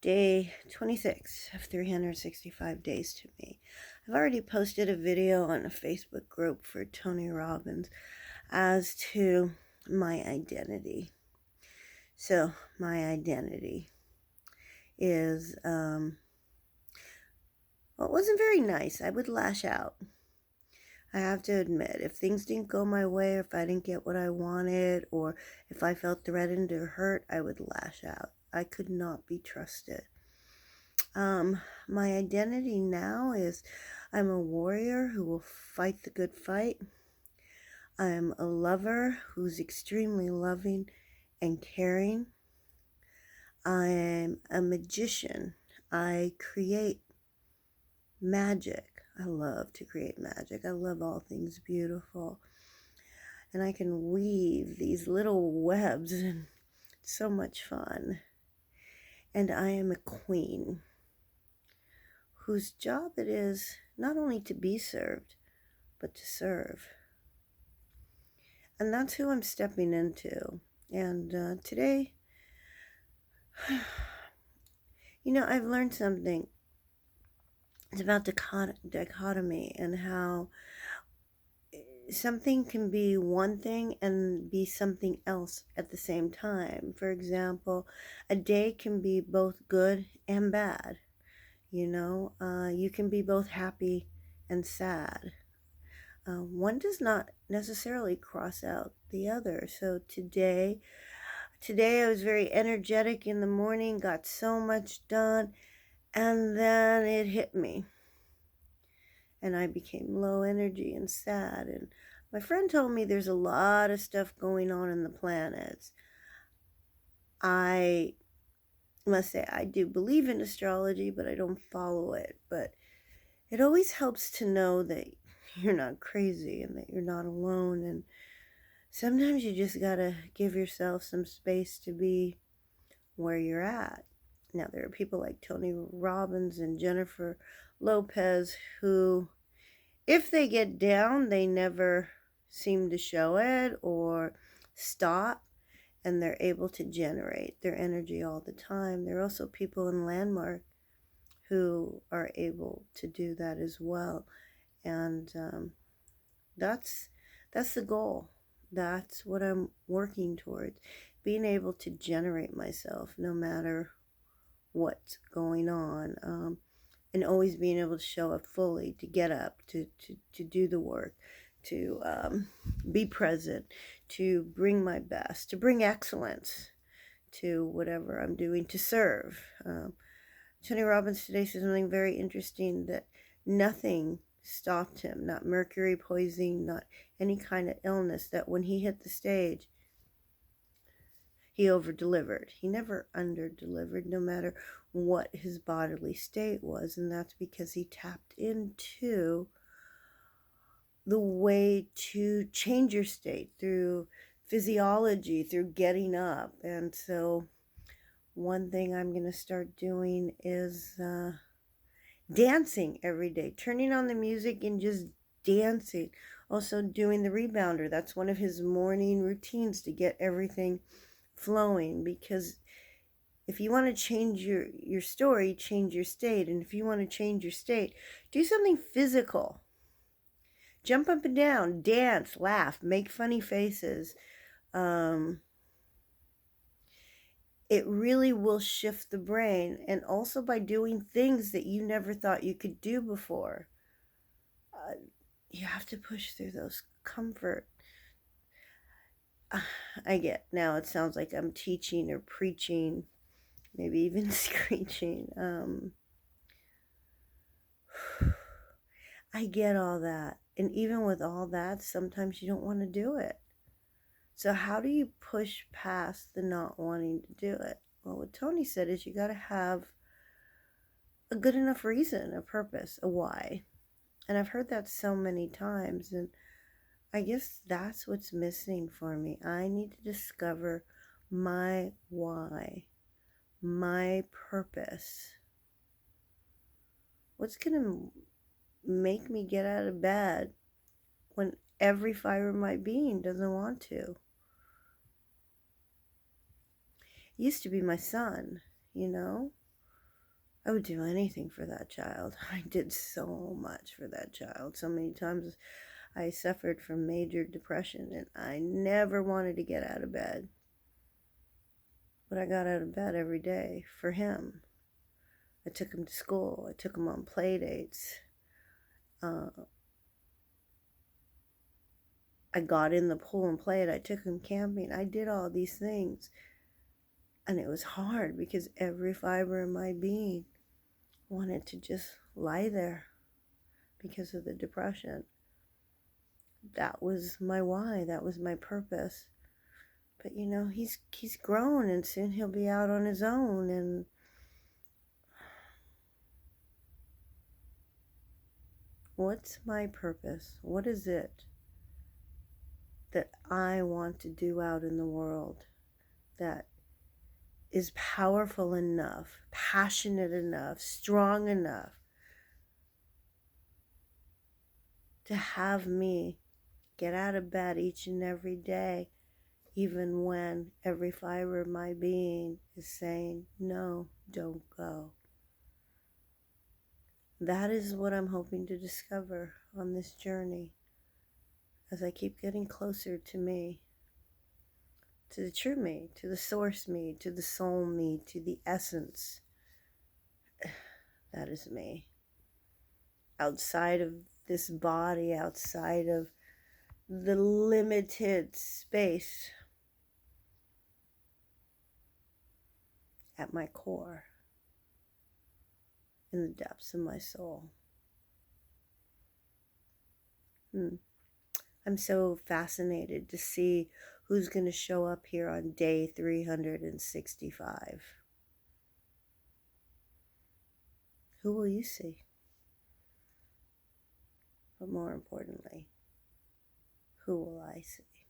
Day 26 of 365 days to me. I've already posted a video on a Facebook group for Tony Robbins as to my identity. So my identity is, well, it wasn't very nice. I would lash out. I have to admit, if things didn't go my way, or if I didn't get what I wanted, or if I felt threatened or hurt, I would lash out. I could not be trusted. My identity now is I'm a warrior who will fight the good fight. I'm a lover who's extremely loving and caring. I'm a magician. I create magic. I love to create magic. I love all things beautiful. And I can weave these little webs, and it's so much fun. And I am a queen whose job it is not only to be served, but to serve. And that's who I'm stepping into. And today, I've learned something. It's about dichotomy and how something can be one thing and be something else at the same time. For example, a day can be both good and bad. You can be both happy and sad. One does not necessarily cross out the other. So today I was very energetic in the morning, got so much done, and then it hit me. And I became low energy and sad. And my friend told me there's a lot of stuff going on in the planets. I must say, I do believe in astrology, but I don't follow it. But it always helps to know that you're not crazy and that you're not alone. And sometimes you just gotta give yourself some space to be where you're at. Now, there are people like Tony Robbins and Jennifer Lopez who, if they get down, they never seem to show it or stop, and they're able to generate their energy all the time. There are also people in Landmark who are able to do that as well. And that's the goal. That's what I'm working towards, being able to generate myself no matter what's going on, and always being able to show up fully, to get up, to do the work, to be present, to bring my best, to bring excellence to whatever I'm doing, to serve. Tony Robbins today said something very interesting, that nothing stopped him, not mercury poisoning, not any kind of illness, that when he hit the stage, he over-delivered. He never under-delivered, no matter what his bodily state was. And that's because he tapped into the way to change your state through physiology, through getting up. And so one thing I'm going to start doing is dancing every day, turning on the music and just dancing. Also doing the rebounder. That's one of his morning routines, to get everything flowing. Because if you want to change your story, change your state. And if you want to change your state, do something physical. Jump up and down, dance, laugh, make funny faces. It really will shift the brain. And also by doing things that you never thought you could do before. You have to push through those comfort. I get, now it sounds like I'm teaching or preaching, maybe even screeching. I get all that. And even with all that, sometimes you don't want to do it. So how do you push past the not wanting to do it? Well, what Tony said is you got to have a good enough reason, a purpose, a why. And I've heard that so many times, and I guess that's what's missing for me. I need to discover my why, my purpose. What's going to make me get out of bed when every fiber of my being doesn't want to? It used to be my son, I would do anything for that child. I did so much for that child. So many times I suffered from major depression and I never wanted to get out of bed. But I got out of bed every day for him. I took him to school. I took him on play dates. I got in the pool and played. I took him camping. I did all these things. And it was hard because every fiber in my being wanted to just lie there because of the depression. That was my why. That was my purpose. But he's grown and soon he'll be out on his own. And what's my purpose? What is it that I want to do out in the world that is powerful enough, passionate enough, strong enough to have me get out of bed each and every day, even when every fiber of my being is saying, no, don't go. That is what I'm hoping to discover on this journey as I keep getting closer to me, to the true me, to the source me, to the soul me, to the essence that is me. Outside of this body, outside of the limited space at my core, in the depths of my soul. I'm so fascinated to see who's going to show up here on day 365. Who will you see? But more importantly, who will I see?